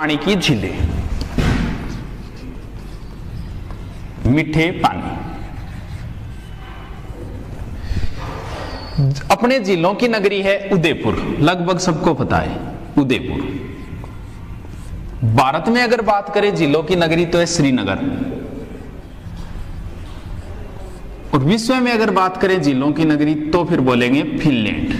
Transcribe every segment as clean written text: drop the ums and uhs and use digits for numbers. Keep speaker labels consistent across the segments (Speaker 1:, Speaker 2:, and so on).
Speaker 1: पानी की झीलें, मीठे पानी। अपने जिलों की नगरी है उदयपुर, लगभग सबको पता है उदयपुर। भारत में अगर बात करें जिलों की नगरी तो है श्रीनगर, और विश्व में अगर बात करें जिलों की नगरी तो फिर बोलेंगे फिनलैंड।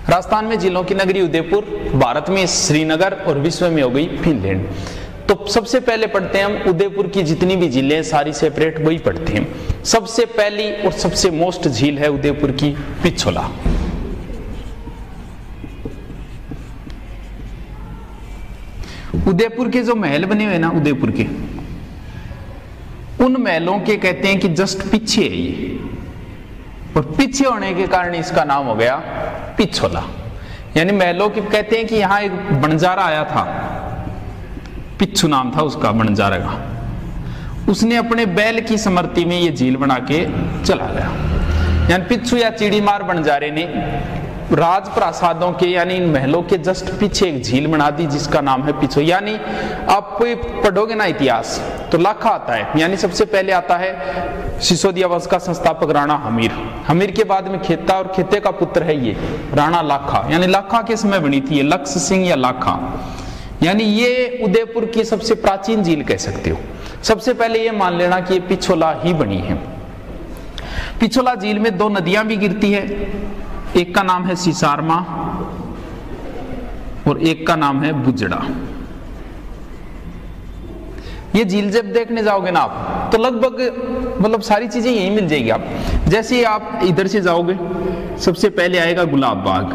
Speaker 1: राजस्थान में जिलों की नगरी उदयपुर, भारत में श्रीनगर और विश्व में हो गई फिनलैंड। तो सबसे पहले पढ़ते हैं हम उदयपुर की जितनी भी झीलें सारी सेपरेट वही पढ़ते हैं। सबसे पहली और सबसे मोस्ट झील है उदयपुर की पिछोला। उदयपुर के जो महल बने हुए ना उदयपुर के, उन महलों के कहते हैं कि जस्ट पीछे है ये, और पीछे होने के कारण इसका नाम हो गया पिछोला। यानी महलों के कहते हैं कि यहां एक बंजारा आया था, पिच्छू नाम था उसका बंजारा का, उसने अपने बैल की स्मृति में ये झील बना के चला गया। यानी पिच्छू या चिड़ीमार बंजारे ने राजप्रासादों के यानी इन महलों के जस्ट पीछे एक झील बना दी जिसका नाम है पिछो। यानी आप पढ़ोगे ना इतिहास तो लाखा आता है, यानी सबसे पहले आता है सिसोदिया वंश का संस्थापक राणा हमीर, हमीर के बाद में खेता, और खेते का पुत्र है ये राणा लाखा। यानी लाखा के समय बनी थी ये, लक्ष्य सिंह या लाखा। यानी ये उदयपुर की सबसे प्राचीन झील कह सकते हो। सबसे पहले ये मान लेना कि ये पिछोला ही बनी है। पिछोला झील में दो नदियां भी गिरती है, एक का नाम है सिसारमा और एक का नाम है बुजड़ा। ये झील जब देखने जाओगे ना आप तो लगभग मतलब सारी चीजें यही मिल जाएगी आप। जैसे आप इधर से जाओगे सबसे पहले आएगा गुलाब बाग,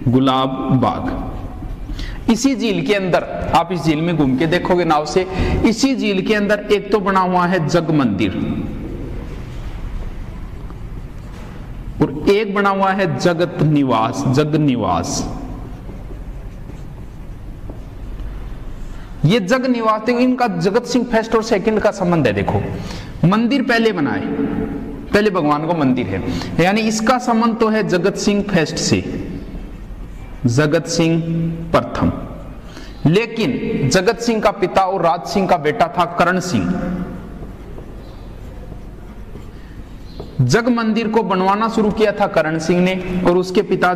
Speaker 1: गुलाब बाग। इसी झील के अंदर आप इस झील में घूम के देखोगे नाव से, इसी झील के अंदर एक तो बना हुआ है जग मंदिर और एक बना हुआ है जगत निवास, जग निवास। ये जग निवास देखो, इनका जगत सिंह फर्स्ट और सेकंड का संबंध है। देखो मंदिर पहले बना है, पहले भगवान को मंदिर है, यानी इसका संबंध तो है जगत सिंह फर्स्ट से, जगत सिंह प्रथम। लेकिन जगत सिंह का पिता और राज सिंह का बेटा था करण सिंह। जग मंदिर को बनवाना शुरू किया था करण सिंह ने, और उसके पिता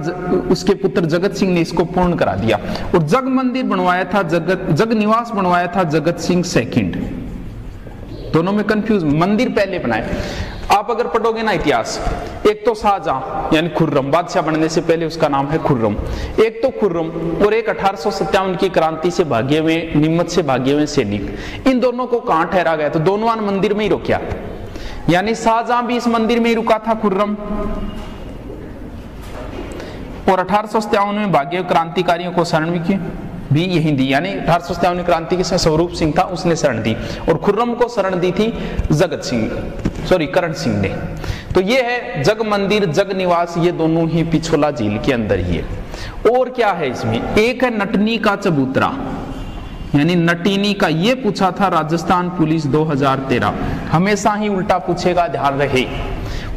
Speaker 1: उसके पुत्र जगत सिंह ने इसको पूर्ण करा दिया। और जग मंदिर बनवाया था जग निवास बनवाया था जगत सिंह सेकंड। दोनों में कंफ्यूज, मंदिर पहले बनाए। आप अगर पढ़ोगे ना इतिहास, एक तो शाहजहां यानी खुर्रम, बादशाह बनने से पहले उसका नाम है खुर्रम, एक तो खुर्रम और एक 1857 की क्रांति से भागे हुए, निम्मत से भागे हुए सैनिक। इन दोनों को कहां ठहरा गया? तो दोनों मंदिर में ही रोका। यानी शाहजहां भी इस मंदिर में ही रुका था खुर्रम, और 1857 में भागे हुए क्रांतिकारियों को शरण भी यही दी। यानी 1857 क्रांति के स्वरूप सिंह था, उसने शरण दी, और खुर्रम को शरण दी थी करण सिंह ने। तो ये है जग मंदिर, जग निवास, ये दोनों ही पिछोला झील के अंदर ही है। और क्या है इसमें? एक है नटनी का चबूतरा, यानी नटीनी का। ये पूछा था राजस्थान पुलिस 2013, हमेशा ही उल्टा पूछेगा, ध्यान रहे।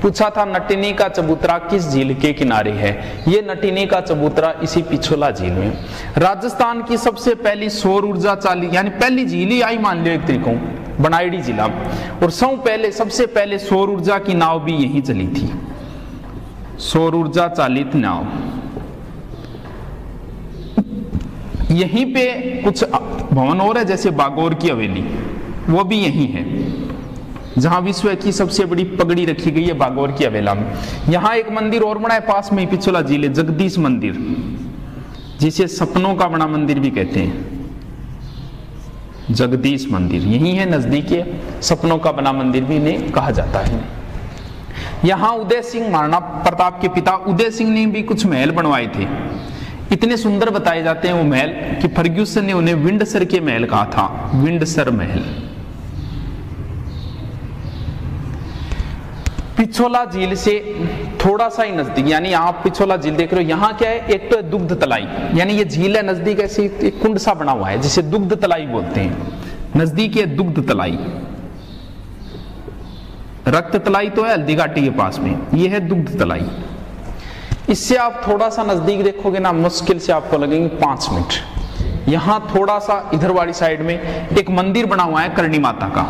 Speaker 1: पूछा था नटिनी का चबूतरा किस झील के किनारे है? ये नटिनी का चबूतरा इसी पिछोला झील में। राजस्थान की सबसे पहली सौर ऊर्जा चालित, यानी पहली झील ही आई मान लो एक तरीकों, बनाईडी जिला, और सबसे पहले सौर ऊर्जा की नाव भी यहीं चली थी, सौर ऊर्जा चालित नाव। यहीं पे कुछ भवन और है, जैसे बागौर की हवेली, वो भी यहीं है, जहां विश्व की सबसे बड़ी पगड़ी रखी गई है बागौर की हवेला में। यहां एक मंदिर और बना है पास में ही पिछोला झील है, जगदीश मंदिर, जिसे सपनों का बड़ा मंदिर भी कहते हैं। जगदीश मंदिर यही है, नजदीक है, सपनों का बना मंदिर भी इन्हें कहा जाता है। यहां उदय सिंह महाराणा प्रताप के पिता उदय सिंह ने भी कुछ महल बनवाए थे। इतने सुंदर बताए जाते हैं वो महल कि फर्ग्यूसन ने उन्हें विंडसर के महल कहा था, विंडसर महल। पिछोला झील से थोड़ा सा ही नजदीक, यानी आप पिछोला झील देख रहे हो, यहाँ क्या है? एक तो दुग्ध तलाई, यानी ये झील है नजदीक, ऐसे एक कुंड सा बना हुआ है जिसे दुग्ध तलाई बोलते हैं। नजदीक है दुग्ध तलाई। रक्त तलाई तो है हल्दी घाटी के पास में, ये है दुग्ध तलाई। इससे आप थोड़ा सा नजदीक देखोगे ना, मुश्किल से आपको लगेंगे 5 मिनट। यहां थोड़ा सा इधर वाली साइड में एक मंदिर बना हुआ है करणी माता का,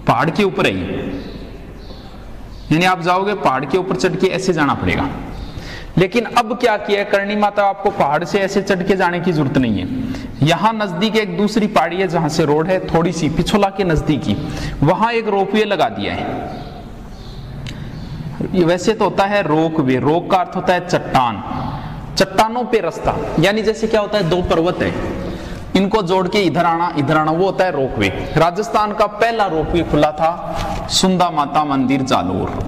Speaker 1: पहाड़ के ऊपर है ये। यानी आप जाओगे पहाड़ के ऊपर चढ़ के ऐसे जाना पड़ेगा। लेकिन अब क्या किया है करणी माता, आपको पहाड़ से ऐसे चढ़ के जाने की जरूरत नहीं है। यहां नजदीक एक दूसरी पहाड़ी है जहां से रोड है, थोड़ी सी पिछोला के नजदीकी, वहां एक रोपवे लगा दिया है। ये वैसे तो होता है रोकवे, रोक का अर्थ होता है चट्टान, चट्टानों पे रास्ता। यानी जैसे क्या होता है, 2 पर्वत है, इनको जोड़ के इधर आना, वो होता है रोपवे। राजस्थान का पहला रोपवे खुला था सुंदा माता मंदिर जालोर।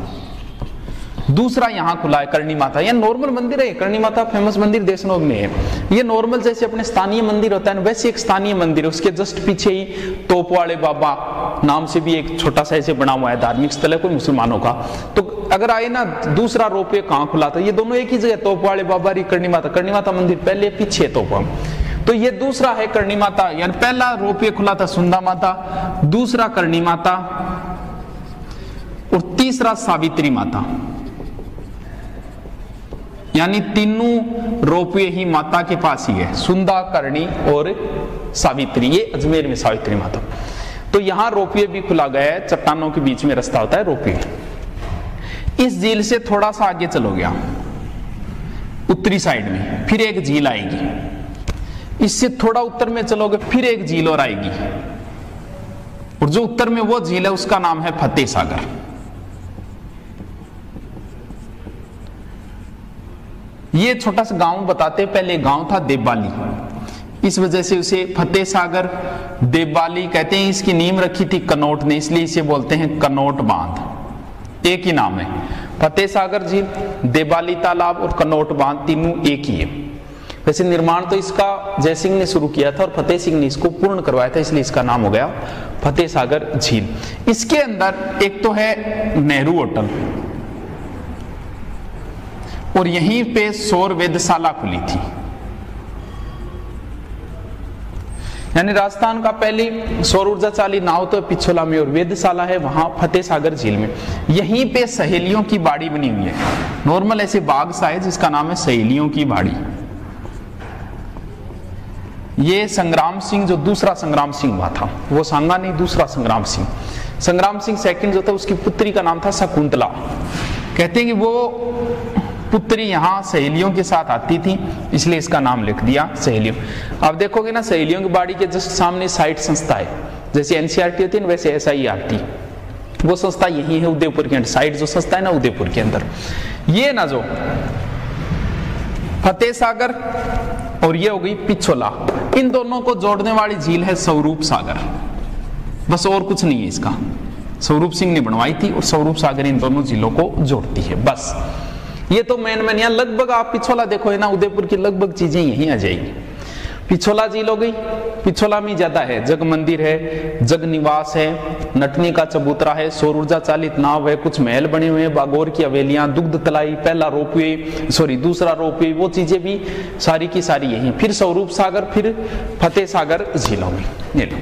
Speaker 1: दूसरा यहां खुला है करणी माता। यह नॉर्मल मंदिर है, करणी माता फेमस मंदिर देशनोग में है। ये नॉर्मल जैसे अपने स्थानीय मंदिर होता है ना, वैसे एक स्थानीय मंदिर है। उसके जस्ट पीछे ही तोप वाले बाबा नाम से भी एक छोटा सा ऐसे बना हुआ है, धार्मिक स्थल है कोई मुसलमानों का। तो अगर आए ना, दूसरा रोपवे कहां खुला था, ये दोनों एक ही जगह, तोप वाले बाबा करणी माता मंदिर पहले, पीछे तोप। तो ये दूसरा है करणी माता, यानी पहला रोपवे खुला था सुंदा माता, दूसरा करणी माता, और तीसरा सावित्री माता। यानी तीनों रोपवे ही माता के पास ही है, सुंदा, करणी और सावित्री। ये अजमेर में सावित्री माता। तो यहां रोपवे भी खुला गया है, चट्टानों के बीच में रास्ता होता है रोपवे। इस झील से थोड़ा सा आगे चलोगे आप उत्तरी साइड में, फिर एक झील आएगी। इससे थोड़ा उत्तर में चलोगे, फिर एक झील और आएगी, और जो उत्तर में वो झील है उसका नाम है फतेह सागर। ये छोटा सा गांव बताते, पहले गांव था देवबाली, इस वजह से उसे फतेह सागर देवबाली कहते हैं। इसकी नींव रखी थी कनौट ने, इसलिए इसे बोलते हैं कनौट बांध। एक ही नाम है, फतेह सागर झील, देवबाली तालाब और कनौट बांध, तीनों एक ही है। वैसे निर्माण तो इसका जय सिंह ने शुरू किया था और फतेह सिंह ने इसको पूर्ण करवाया था, इसलिए इसका नाम हो गया फतेह सागर झील। इसके अंदर एक तो है नेहरू होटल, और यहीं पे सौर वेधशाला खुली थी। यानी राजस्थान का पहली सौर ऊर्जा चालित नाव तो पिछोला में, और वेधशाला है वहां फतेह सागर झील में। यहीं पे सहेलियों की बाड़ी बनी हुई है, नॉर्मल ऐसे बाग सा है जिसका नाम है सहेलियों की बाड़ी। ये संग्राम सिंह, जो दूसरा संग्राम सिंह हुआ था, वो सांगा नहीं, दूसरा संग्राम सिंह। संग्राम सिंह सेकंड जो था, उसकी पुत्री का नाम था शकुंतला। कहते हैं कि वो पुत्री यहाँ सहेलियों के साथ आती थी, इसलिए इसका नाम लिख दिया सहेलियों। आप देखोगे ना, सहेलियों की बाड़ी के जस्ट सामने साइट संस्था है, जैसे एनसीईआरटी होती है ना, वैसे SIERT, वो संस्था यही है उदयपुर के अंदर। साइट जो संस्था है ना उदयपुर के अंदर, ये ना जो फतेह सागर और ये हो गई पिछोला, इन दोनों को जोड़ने वाली झील है स्वरूप सागर। बस और कुछ नहीं है इसका, स्वरूप सिंह ने बनवाई थी, और स्वरूप सागर इन दोनों झीलों को जोड़ती है। बस ये तो मेन यहाँ लगभग आप पिछोला देखो है ना, उदयपुर की लगभग चीजें यहीं आ जाएगी। पिछोला झील हो गई, पिछोला में ज्यादा है, जग मंदिर है, जग निवास है, नटनी का चबूतरा है, सौर ऊर्जा चालित नाव है, कुछ महल बने हुए हैं, बागोर की हवेलियां, दुग्ध तलाई, पहला रोपवे, दूसरा रोपवे, वो चीजें भी सारी की सारी यही। फिर स्वरूप सागर, फिर फतेह सागर झीलों में। ये लो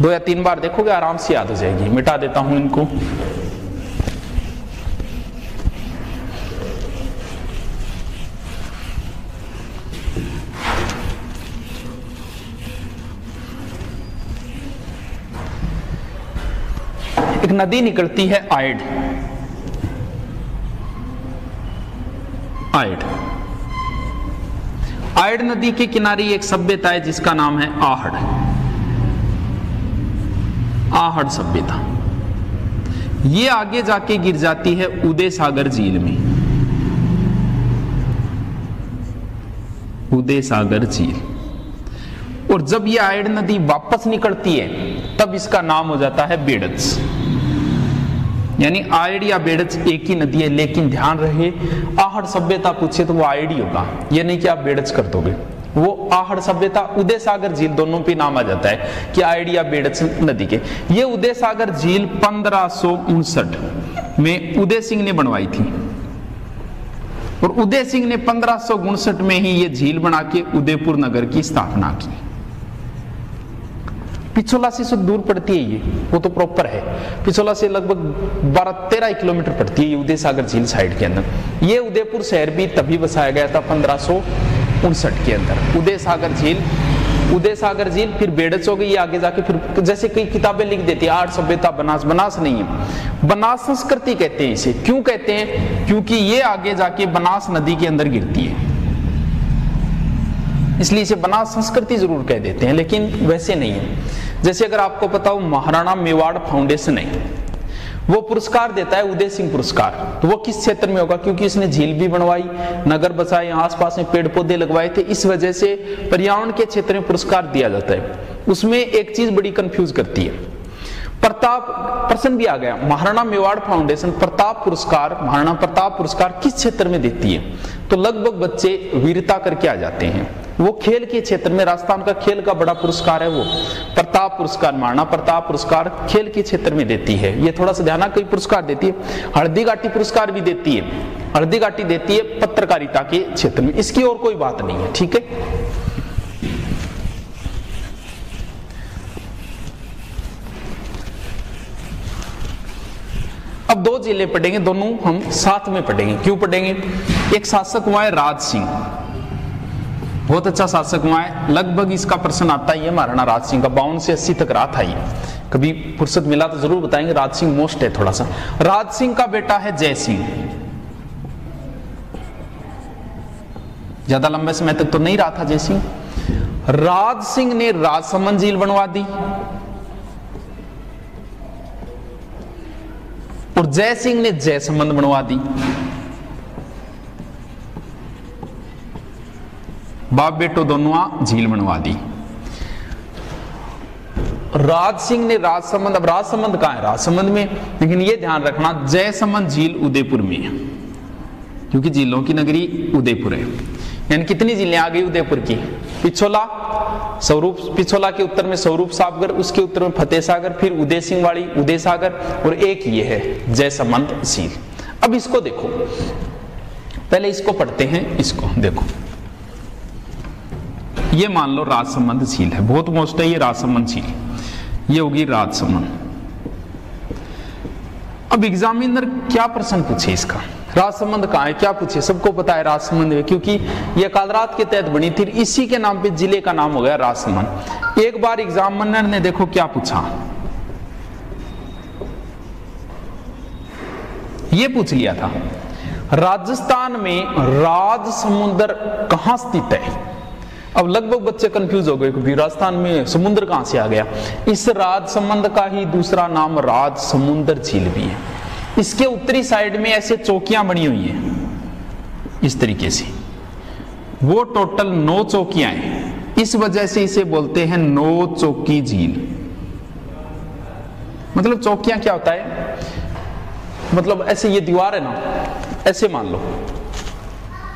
Speaker 1: 2 या 3 बार देखोगे आराम से याद हो जाएगी। मिटा देता हूं इनको। एक नदी निकलती है आयड, आयड नदी के किनारे एक सभ्यता है जिसका नाम है आहड़ सभ्यता। ये आगे जाके गिर जाती है उदय सागर झील में, उदय सागर झील। और जब ये आयड नदी वापस निकलती है तब इसका नाम हो जाता है बेड़च। यानी आयड या बेड़च एक ही नदी है, लेकिन ध्यान रहे आहड़ सभ्यता पूछे तो वो आयड ही होगा, ये नहीं कि आप बेड़च कर दोगे। वो आहड़ सभ्यता, उदय सागर झील दोनों पे नाम आ जाता है कि आयड या बेड़च नदी के। ये उदय सागर झील 1559 में उदय सिंह ने बनवाई थी, और उदय सिंह ने 1559 में ही ये झील बना के उदयपुर नगर की स्थापना की। पिछोला से दूर पड़ती है ये, वो तो प्रॉपर है। पिछोला से लगभग 12-13 किलोमीटर पड़ती है ये उदय सागर झील साइड के अंदर। ये उदयपुर शहर भी तभी बसाया गया था 1559 के अंदर। उदय सागर झील, फिर बेड़च हो गई, आगे जाके फिर जैसे कई किताबें लिख देती है आर्ट सभ्यता बनास। बनास नहीं है, बनास संस्कृति कहते हैं इसे। क्यों कहते हैं? क्योंकि ये आगे जाके बनास नदी के अंदर गिरती है, इसलिए इसे बनास संस्कृति जरूर कह देते हैं, लेकिन वैसे नहीं है। जैसे अगर आपको पता हो महाराणा मेवाड़ फाउंडेशन है, वो पुरस्कार देता है उदय सिंह पुरस्कार, तो वो किस क्षेत्र में होगा? क्योंकि इसने झील भी बनवाई, नगर बसाए, आसपास में पेड़ पौधे लगवाए थे, इस वजह से पर्यावरण के क्षेत्र में पुरस्कार दिया जाता है। उसमें एक चीज बड़ी कंफ्यूज करती है, प्रताप प्रश्न भी आ गया, महाराणा मेवाड़ फाउंडेशन महाराणा प्रताप पुरस्कार किस क्षेत्र में देती है? तो लगभग बच्चे वीरता करके आ जाते हैं, वो खेल के क्षेत्र में, राजस्थान का खेल का बड़ा पुरस्कार है वो प्रताप पुरस्कार, महाराणा प्रताप पुरस्कार खेल के क्षेत्र में देती है। ये थोड़ा सा ध्यान, कई पुरस्कार देती है, हल्दी घाटी पुरस्कार भी देती है, हल्दी घाटी देती है पत्रकारिता के क्षेत्र में। इसकी और कोई बात नहीं है, ठीक है। अब दो जिले पढ़ेंगे, दोनों हम साथ में पढ़ेंगे। क्यों पढ़ेंगे? एक शासक हुआ है राज सिंह, बहुत अच्छा शासक हुआ है, लगभग इसका प्रश्न आता ही है महाराणा राज सिंह का, 52 से 80 तक रहा था ये। कभी फुर्सत मिला तो जरूर बताएंगे, राज सिंह मोस्ट है थोड़ा सा। राज सिंह का बेटा है जय सिंह, ज्यादा लंबे समय तक तो नहीं रहा था जय सिंह। राज सिंह ने राजसमंद झील बनवा दी और जय सिंह ने जयसमंद बनवा दी। बाप बेटो दोनों झील बनवा दी। राज सिंह ने राजसमंद, अब राजसमंद कहां है? राजसमंद में, लेकिन ये ध्यान रखना जयसमंद झील उदयपुर में है, क्योंकि झीलों की नगरी उदयपुर है। यानी कितनी झीलें आ गई उदयपुर की? पिछोला, पिछोला के उत्तर में स्वरूप सागर, उसके उत्तर में फतेह सागर, फिर उदय सिंह वाली उदय सागर, और एक ये है जयसमंद झील। अब इसको देखो, पहले इसको पढ़ते हैं, इसको देखो। ये मान लो राजसमंद झील है, बहुत मोस्ट है ये राजसमंद झील, ये होगी राजसमंद। अब एग्जामिनर क्या प्रश्न पूछे इसका? राजसमंद कहां है, क्या पूछे? सबको पता है राजसमंद है, क्योंकि ये कालरात के तहत बनी थी, इसी के नाम पे जिले का नाम हो गया राजसमंद। एक बार एग्जामिनर ने देखो क्या पूछा, ये पूछ लिया था राजस्थान में राजसमुंदर कहां स्थित है। अब लगभग बच्चे कंफ्यूज हो गए कि राजस्थान में समुद्र कहां से आ गया। इस राजसमंद का ही दूसरा नाम राजसमुंदर झील भी है। इसके उत्तरी साइड में ऐसे चौकियां बनी हुई हैं इस तरीके से, वो टोटल 9 चौकियां हैं, इस वजह से इसे बोलते हैं 9 चौकी झील। मतलब चौकियां क्या होता है? मतलब ऐसे ये दीवार है ना, ऐसे मान लो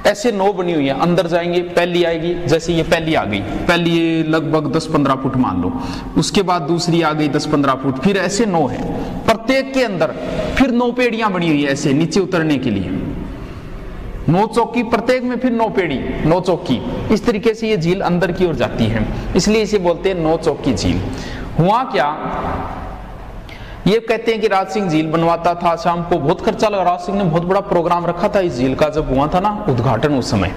Speaker 1: ऐसे 9 बनी हुई है, अंदर जाएंगे पहली आएगी, जैसे ये पहली आ गई, पहली ये लगभग 10-15 फुट मान लो, उसके बाद दूसरी आ गई 10-15 फुट, फिर ऐसे 9 है, प्रत्येक के अंदर फिर 9 पेड़ियां बनी हुई है ऐसे नीचे उतरने के लिए, 9 चौकी, प्रत्येक में फिर 9 पेड़ी, 9 चौकी। इस तरीके से ये झील अंदर की ओर जाती है, इसलिए इसे बोलते हैं 9 चौकी झील। हुआ क्या, ये कहते हैं कि राज सिंह झील बनवाता था, शाम को बहुत खर्चा लगा, राज सिंह ने बहुत बड़ा प्रोग्राम रखा था इस झील का, जब हुआ था ना उद्घाटन उस समय,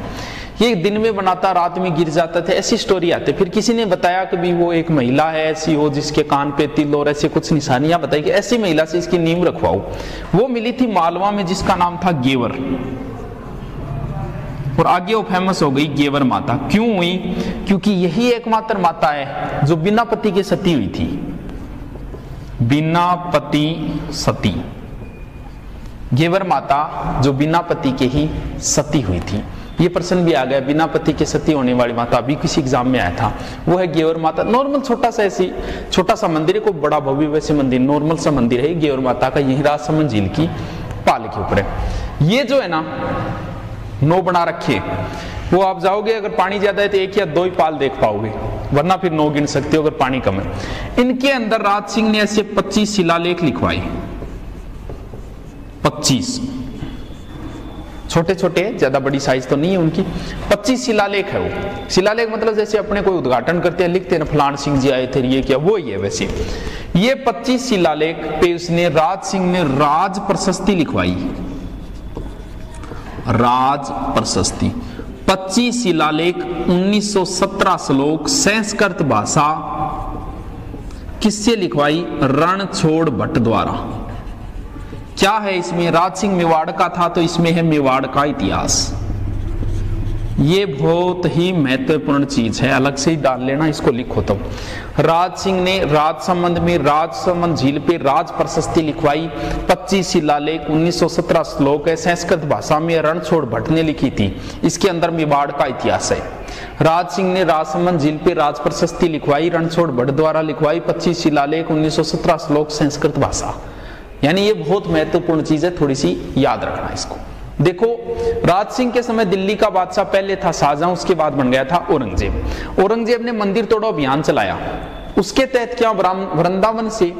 Speaker 1: ये दिन में बनाता रात में गिर जाता था, ऐसी स्टोरी आती। फिर किसी ने बताया कि भी वो एक महिला है ऐसी हो जिसके कान पे तिल और ऐसे कुछ निशानियां बताई कि ऐसी महिला से इसकी नींव रखवाओ। वो मिली थी मालवा में, जिसका नाम था गेवर, और आगे वो फेमस हो गई गेवर माता। क्यों हुई? क्योंकि यही एकमात्र माता है जो बिना पति के सती हुई थी, बिना पति सती, गेवर माता जो बिना पति के ही सती हुई थी। ये प्रश्न भी आ गया, बिना पति के सती होने वाली माता, अभी किसी एग्जाम में आया था, वो है गेवर माता। नॉर्मल छोटा सा ऐसी छोटा सा मंदिर है, कोई बड़ा भव्य वैसे मंदिर, नॉर्मल सा मंदिर है गेवर माता का, यही राजसमंद झील की पाल के ऊपर है। ये जो है ना 9 बना रखे, वो आप जाओगे अगर पानी ज्यादा है तो 1 या 2 ही पाल देख पाओगे, वरना फिर 9 गिन सकते हो अगर पानी कम है। इनके अंदर राज सिंह ने ऐसे 25 शिलालेख लिखवाए, 25 छोटे छोटे, ज्यादा बड़ी साइज तो नहीं है उनकी। 25 शिलालेख है वो। शिलालेख मतलब जैसे अपने कोई उद्घाटन करते हैं, लिखते हैं ना फलान सिंह जी आए थे, ये क्या, वो ही है वैसे। ये 25 शिलालेख पे उसने, राज सिंह ने राज प्रशस्ति लिखवाई। राज प्रशस्ति 25 शिलालेख, 1917 श्लोक, संस्कृत भाषा, किससे लिखवाई? रणछोड़ भट्ट द्वारा। क्या है इसमें? राज सिंह मेवाड़ का था तो इसमें है मेवाड़ का इतिहास। ये बहुत ही महत्वपूर्ण चीज है, अलग से ही डाल लेना, इसको लिखो तब। राज सिंह ने राजसमंद में, राजसमंद झील पे राज प्रशस्ति लिखवाई। 25 शिलालेख, 1917 श्लोक है, संस्कृत भाषा में रणछोड़ भट्ट ने लिखी थी। इसके अंदर मेवाड़ का इतिहास है। राज सिंह ने राजसमंद झील पे राज प्रशस्ति लिखवाई, रणछोड़ भट्ट द्वारा लिखवाई। 25 शिलालेख, 1917 श्लोक, संस्कृत भाषा। यानी ये बहुत महत्वपूर्ण चीज है, थोड़ी सी याद रखना इसको। देखो, राज सिंह के समय दिल्ली का बादशाह पहले था शाहजहां, उसके बाद बन गया था औरंगजेब। औरंगजेब ने मंदिर तोड़ो अभियान चलाया। उसके तहत क्या, वृंदावन से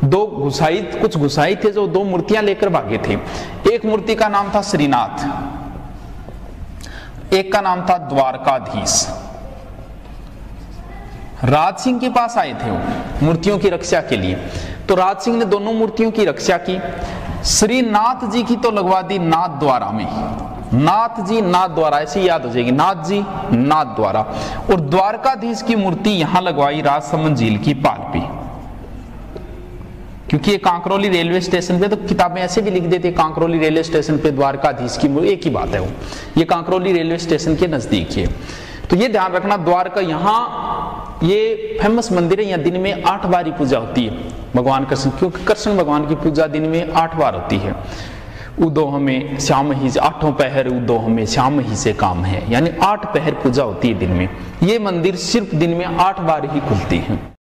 Speaker 1: कुछ गुसाई थे जो 2 मूर्तियां लेकर भागे थे। एक मूर्ति का नाम था श्रीनाथ, एक का नाम था द्वारकाधीश। राज सिंह के पास आए थे वो मूर्तियों की रक्षा के लिए। तो राज सिंह ने दोनों मूर्तियों की रक्षा की। श्रीनाथ जी की तो लगवा दी नाथ द्वारा में, नाथ जी नाथ द्वारा, ऐसी याद हो जाएगी, नाथ जी नाथ द्वारा। और द्वारकाधीश की मूर्ति यहां लगवाई राजसमंद झील की पाल पे, क्योंकि ये कांकरोली रेलवे स्टेशन पे, तो किताबें ऐसे भी लिख देते कांकरोली रेलवे स्टेशन पे द्वारकाधीश की मूर्ति, एक ही बात है वो, ये कांकरोली रेलवे स्टेशन के नजदीक है। तो ये ध्यान रखना, द्वारका यहाँ ये फेमस मंदिर है, यहाँ दिन में 8 बार ही पूजा होती है भगवान कृष्ण, क्योंकि कृष्ण भगवान की पूजा दिन में 8 बार होती है। उदो हमें श्याम ही, 8 पहर उदो हमें श्याम ही से काम है, यानी 8 पहर पूजा होती है दिन में। ये मंदिर सिर्फ दिन में 8 बार ही खुलती है।